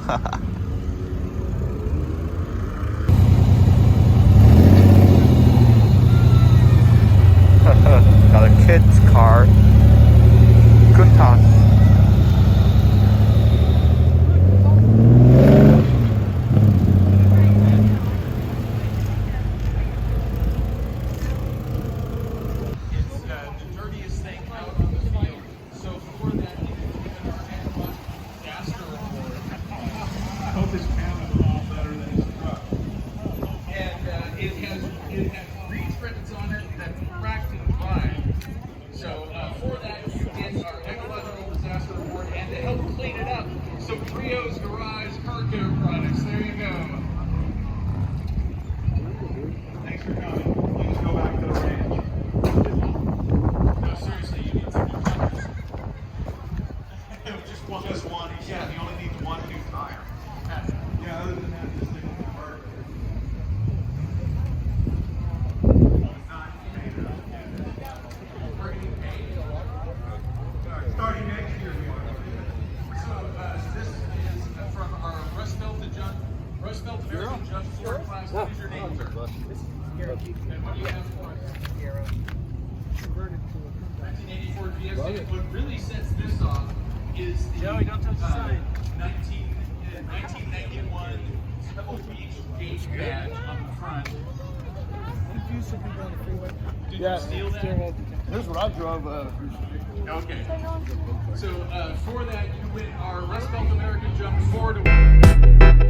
Got a kid's car. Countach. It has green sprinkles on it that's cracked and dry. So for that, you get our ecological disaster award, and to help clean it up, some Rio's Garage car care products. There you go. Thanks for coming. Please go back to the ranch. No, seriously, you need some new tires. Just one. Yeah, you only need one new tire. Yeah, other than that, this thing will work. Starting next year, we are. So this is from our Rust Belt American Jump Floor class. What is your name, sir? This is Gary. And what do you have for us? Converted to a 1984 GS. What really sets this off is the 1991 Pebble Beach gauge badge on the front. Confused some people on the freeway. Did you steal that? Here's what I drove. Okay. So for that, you win our Rust Belt American Jump 4-to-1.